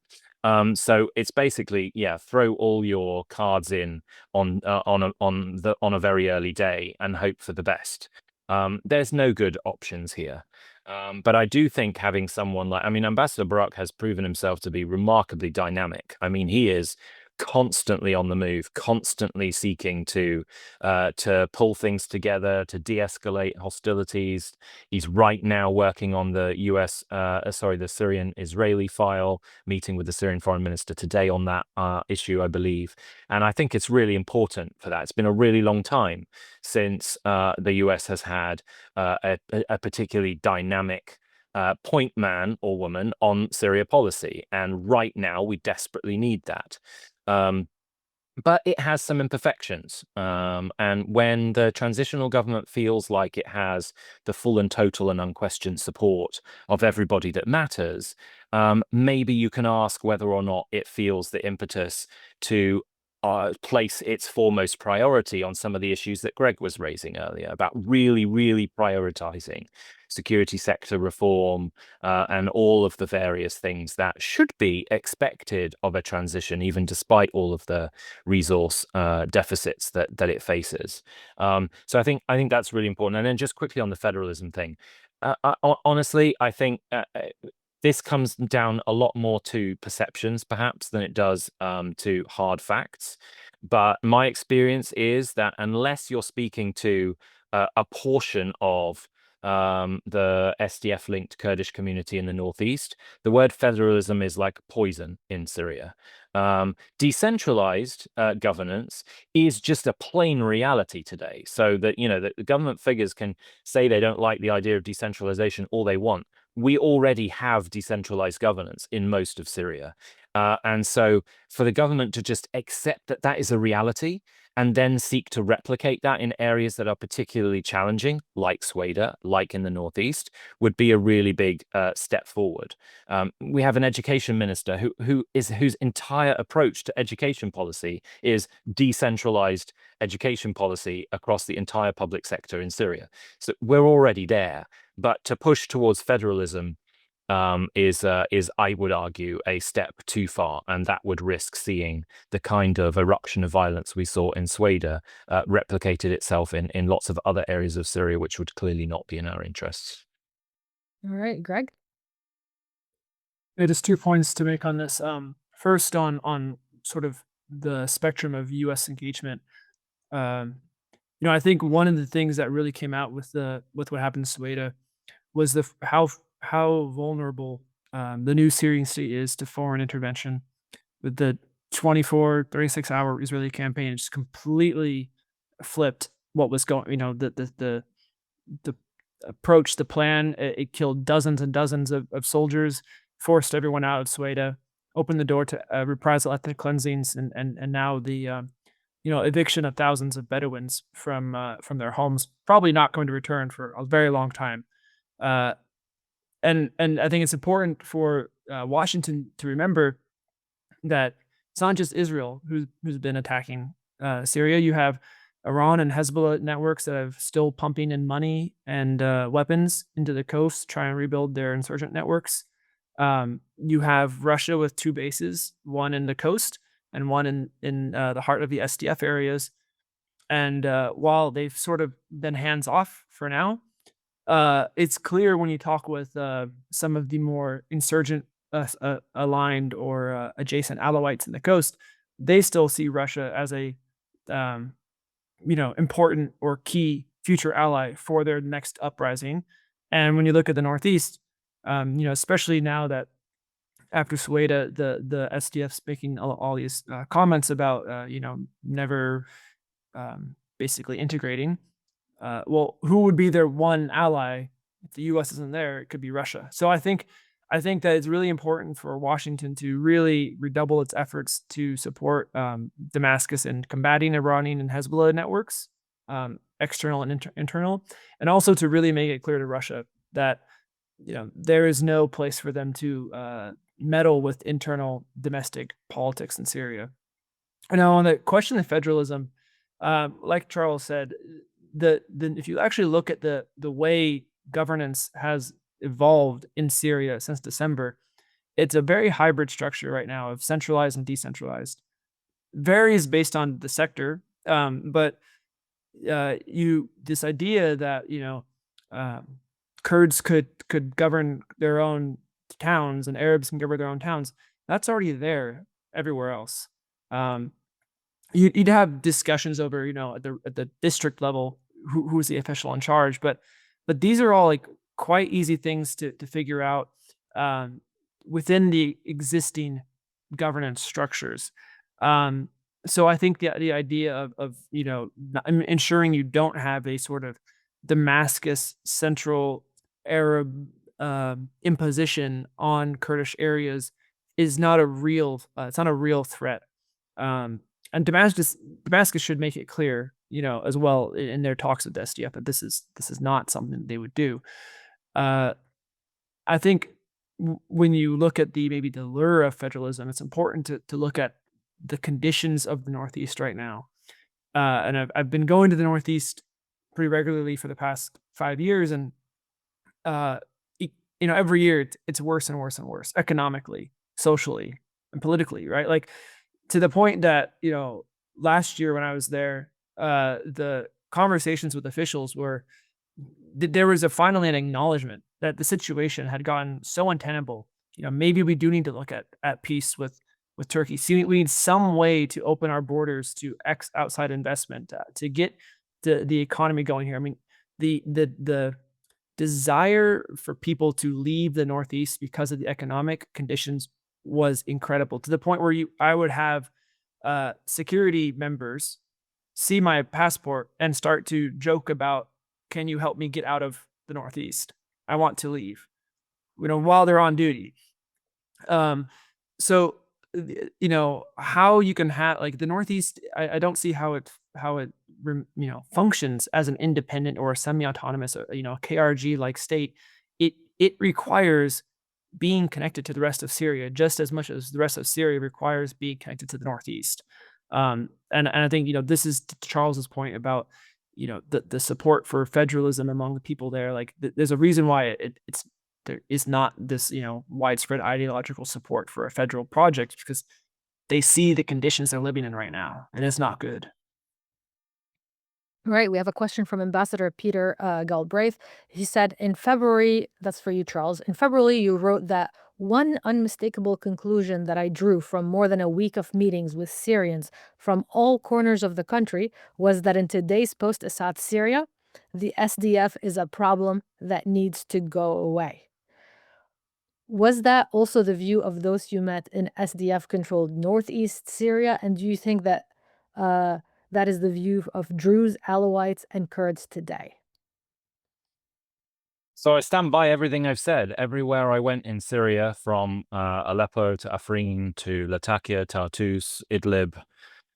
So it's basically, throw all your cards in on a very early day and hope for the best. There's no good options here. But I do think having someone Ambassador Barak has proven himself to be remarkably dynamic. He is constantly on the move, constantly seeking to pull things together, to de-escalate hostilities. He's right now working on the the Syrian-Israeli file, meeting with the Syrian foreign minister today on that issue, I believe. And I think it's really important for that. It's been a really long time since the US has had a particularly dynamic point man or woman on Syria policy. And right now, we desperately need that. But it has some imperfections. And when the transitional government feels like it has the full and total and unquestioned support of everybody that matters, maybe you can ask whether or not it feels the impetus to place its foremost priority on some of the issues that Greg was raising earlier about really, really prioritizing security sector reform and all of the various things that should be expected of a transition, even despite all of the resource deficits that it faces. So I think that's really important. And then just quickly on the federalism thing, honestly, I think this comes down a lot more to perceptions, perhaps, than it does to hard facts. But my experience is that unless you're speaking to a portion of the SDF-linked Kurdish community in the northeast, the word federalism is like poison in Syria. Decentralized governance is just a plain reality today. So that the government figures can say they don't like the idea of decentralization all they want. We already have decentralized governance in most of Syria. And so for the government to just accept that that is a reality and then seek to replicate that in areas that are particularly challenging, like Sweida, like in the Northeast, would be a really big step forward. We have an education minister whose entire approach to education policy is decentralized education policy across the entire public sector in Syria. So we're already there, but to push towards federalism is I would argue a step too far, and that would risk seeing the kind of eruption of violence we saw in Sweida replicated itself in lots of other areas of Syria, which would clearly not be in our interests. All right, Greg. Just 2 points to make on this. First, on sort of the spectrum of U.S. engagement. I think one of the things that really came out with what happened in Sweida was how vulnerable the new Syrian state is to foreign intervention. With the 24, 36-hour Israeli campaign, it just completely flipped what was going. The approach, the plan. It killed dozens and dozens of soldiers, forced everyone out of Sweida, opened the door to reprisal ethnic cleansings, and now the eviction of thousands of Bedouins from their homes, probably not going to return for a very long time. And I think it's important for Washington to remember that it's not just Israel who's been attacking Syria. You have Iran and Hezbollah networks that are still pumping in money and weapons into the coast, trying to rebuild their insurgent networks. You have Russia with 2 bases, one in the coast and one in the heart of the SDF areas. And while they've sort of been hands off for now, it's clear when you talk with some of the more insurgent aligned or adjacent Alawites in the coast, they still see Russia as a important or key future ally for their next uprising. And when you look at the Northeast, especially now that after Sweida, the SDF's making all these comments about never basically integrating. Well, who would be their one ally if the U.S. isn't there? It could be Russia. So I think that it's really important for Washington to really redouble its efforts to support Damascus in combating Iranian and Hezbollah networks, external and internal, and also to really make it clear to Russia that there is no place for them to meddle with internal domestic politics in Syria. Now, on the question of federalism, like Charles said, if you actually look at the way governance has evolved in Syria since December, it's a very hybrid structure right now of centralized and decentralized. Varies based on the sector, but this idea that Kurds could govern their own towns and Arabs can govern their own towns, that's already there everywhere else. You'd have discussions over, at the district level, who's the official in charge, but these are all like quite easy things to figure out within the existing governance structures. So I think the idea of ensuring you don't have a sort of Damascus central Arab imposition on Kurdish areas is not a real threat. And Damascus should make it clear, as well in their talks with the SDF, that this is not something they would do. I think when you look at maybe the lure of federalism, it's important to look at the conditions of the Northeast right now. And I've been going to the Northeast pretty regularly for the past 5 years, and every year it's worse and worse and worse economically, socially, and politically, right? Like, to the point that, last year when I was there, the conversations with officials were, there was finally an acknowledgement that the situation had gotten so untenable. Maybe we do need to look at peace with Turkey. See, we need some way to open our borders to outside investment, to get the economy going here. I mean, the desire for people to leave the Northeast because of the economic conditions was incredible, to the point where I would have security members see my passport and start to joke about, can you help me get out of the Northeast? I want to leave, while they're on duty. So, how you can have, like, the Northeast, I don't see how functions as an independent or a semi-autonomous, KRG like state, it requires being connected to the rest of Syria just as much as the rest of Syria requires being connected to the Northeast. And I think this is to Charles's point about the support for federalism among the people there. Like there's a reason why there is not this widespread ideological support for a federal project, because they see the conditions they're living in right now, and it's not good. Right. We have a question from Ambassador Peter Galbraith. He said in February, that's for you, Charles. In February, you wrote that one unmistakable conclusion that I drew from more than a week of meetings with Syrians from all corners of the country was that in today's post-Assad Syria, the SDF is a problem that needs to go away. Was that also the view of those you met in SDF-controlled northeast Syria? And do you think that that is the view of Druze, Alawites, and Kurds today? So I stand by everything I've said. Everywhere I went in Syria, from Aleppo to Afrin to Latakia, Tartus, Idlib,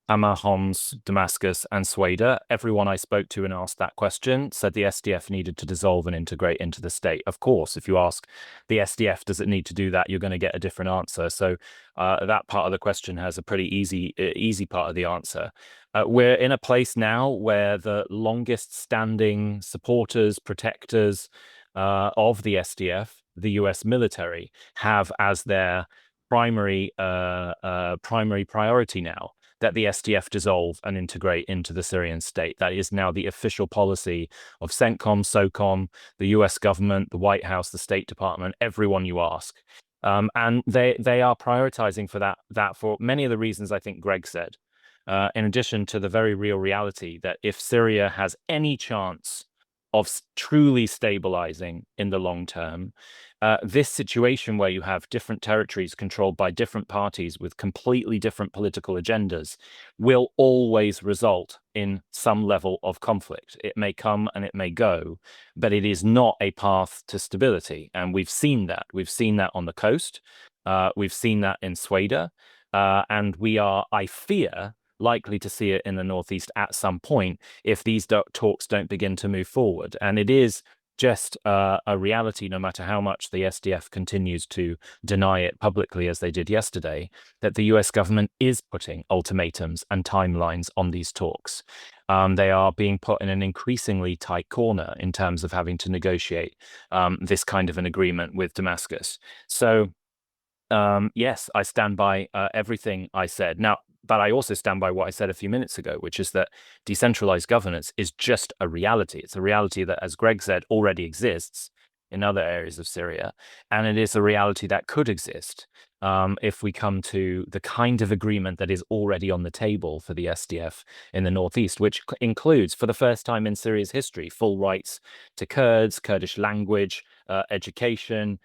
Hama, Homs, Damascus, and Sweida, everyone I spoke to and asked that question said the SDF needed to dissolve and integrate into the state. Of course, if you ask the SDF, does it need to do that, you're going to get a different answer. So that part of the question has a pretty easy part of the answer. We're in a place now where the longest standing supporters, protectors of the SDF, the US military, have as their primary priority now that the SDF dissolve and integrate into the Syrian state. That is now the official policy of CENTCOM, SOCOM, the US government, the White House, the State Department, everyone you ask. And they are prioritizing for that for many of the reasons I think Greg said. In addition to the very real reality that if Syria has any chance of truly stabilizing in the long term, this situation where you have different territories controlled by different parties with completely different political agendas will always result in some level of conflict. It may come and it may go, but it is not a path to stability. And we've seen that. We've seen that on the coast. We've seen that in Sweida. And we are, I fear, likely to see it in the Northeast at some point if these talks don't begin to move forward. And it is just a reality, no matter how much the SDF continues to deny it publicly, as they did yesterday, that the US government is putting ultimatums and timelines on these talks. They are being put in an increasingly tight corner in terms of having to negotiate this kind of an agreement with Damascus. So yes, I stand by everything I said. Now, but I also stand by what I said a few minutes ago, which is that decentralized governance is just a reality. It's a reality that, as Greg said, already exists in other areas of Syria. And it is a reality that could exist if we come to the kind of agreement that is already on the table for the SDF in the Northeast, which includes, for the first time in Syria's history, full rights to Kurds, Kurdish language, education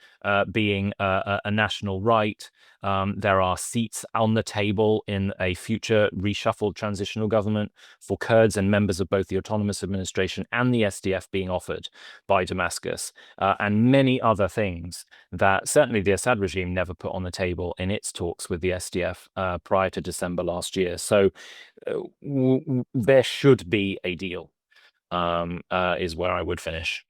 being a national right. There are seats on the table in a future reshuffled transitional government for Kurds and members of both the autonomous administration and the SDF being offered by Damascus, and many other things that certainly the Assad regime never put on the table in its talks with the SDF prior to December last year. So there should be a deal, is where I would finish.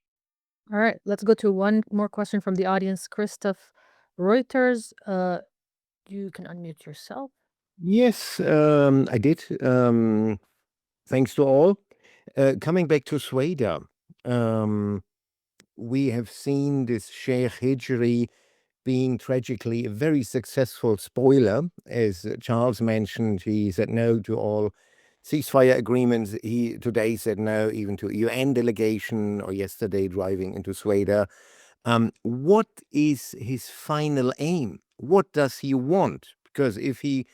All right, let's go to one more question from the audience. Christoph Reuters, you can unmute yourself. Yes, I did. Thanks to all. Coming back to Sweida, we have seen this Sheikh Hijri being tragically a very successful spoiler. As Charles mentioned, he said no to all ceasefire agreements. He today said no even to a UN delegation, or yesterday driving into Sweida. What is his final aim? What does he want? Because if he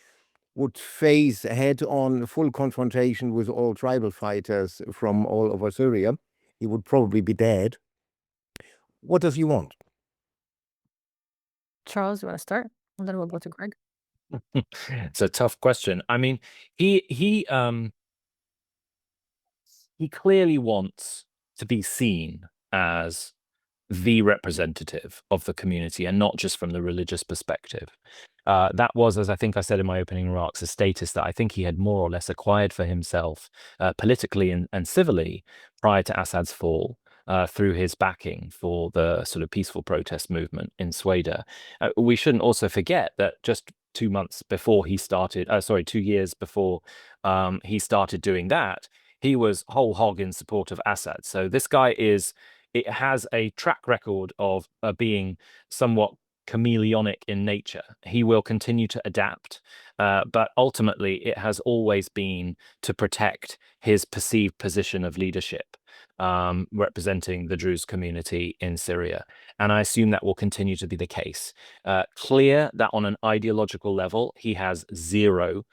would face head-on full confrontation with all tribal fighters from all over Syria, he would probably be dead. What does he want? Charles, you want to start? And then we'll go to Greg. It's a tough question. I mean, he clearly wants to be seen as the representative of the community, and not just from the religious perspective. That was, as I think I said in my opening remarks, a status that I think he had more or less acquired for himself politically and civilly prior to Assad's fall. Through his backing for the sort of peaceful protest movement in Sweida. We shouldn't also forget that just 2 months before he started, 2 years before he started doing that, he was whole hog in support of Assad. So this guy it has a track record of being somewhat chameleonic in nature. He will continue to adapt, but ultimately it has always been to protect his perceived position of leadership, representing the Druze community in Syria. And I assume that will continue to be the case. Clear that on an ideological level, he has zero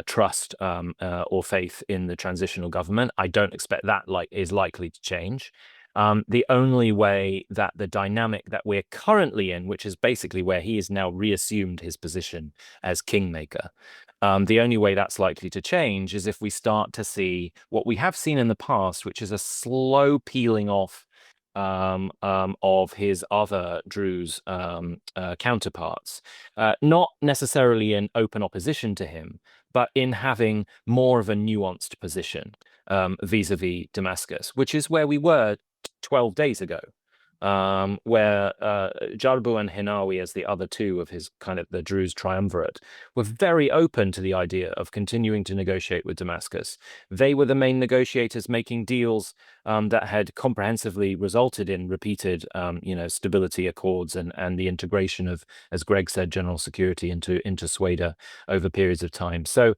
trust or faith in the transitional government. I don't expect that is likely to change. The only way that the dynamic that we're currently in, which is basically where he has now reassumed his position as kingmaker, the only way that's likely to change is if we start to see what we have seen in the past, which is a slow peeling off of his other Druze counterparts, not necessarily in open opposition to him, but in having more of a nuanced position vis-a-vis Damascus, which is where we were 12 days ago, where Jarbu and Hinawi, as the other two of his kind of the Druze triumvirate, were very open to the idea of continuing to negotiate with Damascus. They were the main negotiators making deals that had comprehensively resulted in repeated, stability accords and the integration of, as Greg said, general security into Sweida over periods of time. So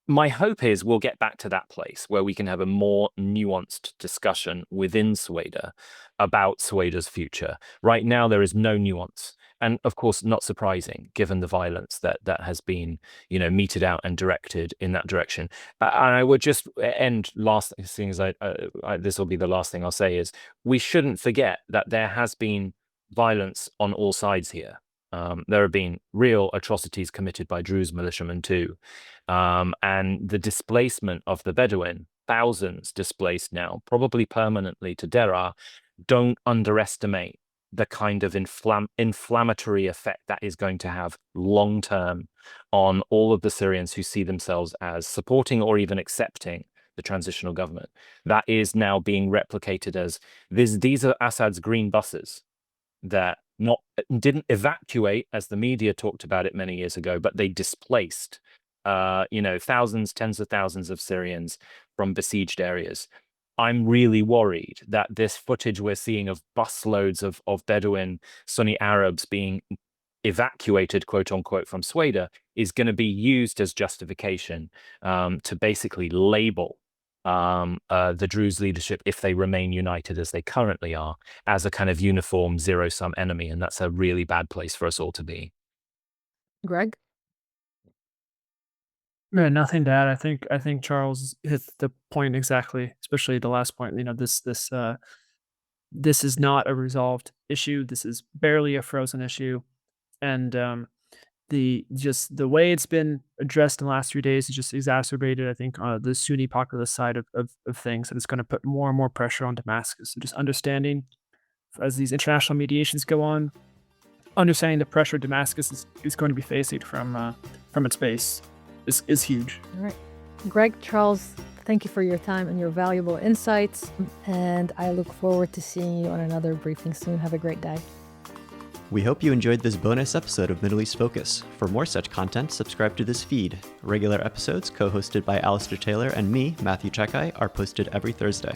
my hope is we'll get back to that place where we can have a more nuanced discussion within Sweida about Sweida's future. Right now, there is no nuance. And of course, not surprising, given the violence that has been, meted out and directed in that direction. And I would just end seeing as this will be the last thing I'll say, is we shouldn't forget that there has been violence on all sides here. There have been real atrocities committed by Druze militiamen too. And the displacement of the Bedouin, thousands displaced now, probably permanently to Deraa, don't underestimate the kind of inflammatory effect that is going to have long-term on all of the Syrians who see themselves as supporting or even accepting the transitional government. That is now being replicated as these are Assad's green buses that didn't evacuate, as the media talked about it many years ago, but they displaced thousands, tens of thousands of Syrians from besieged areas. I'm really worried that this footage we're seeing of busloads of Bedouin Sunni Arabs being evacuated, quote unquote, from Sweida is going to be used as justification to basically label the Druze leadership, if they remain united as they currently are, as a kind of uniform zero-sum enemy. And that's a really bad place for us all to be. Greg? Yeah, nothing to add. I think Charles hit the point exactly, especially the last point. This is not a resolved issue. This is barely a frozen issue, and the way it's been addressed in the last 3 days is just exacerbated, I think, the Sunni populist side of things, and it's going to put more and more pressure on Damascus. So just understanding, as these international mediations go on, understanding the pressure Damascus is going to be facing from its base is huge. All right. Greg, Charles, thank you for your time and your valuable insights. And I look forward to seeing you on another briefing soon. Have a great day. We hope you enjoyed this bonus episode of Middle East Focus. For more such content, subscribe to this feed. Regular episodes, co-hosted by Alistair Taylor and me, Matthew Chekai, are posted every Thursday.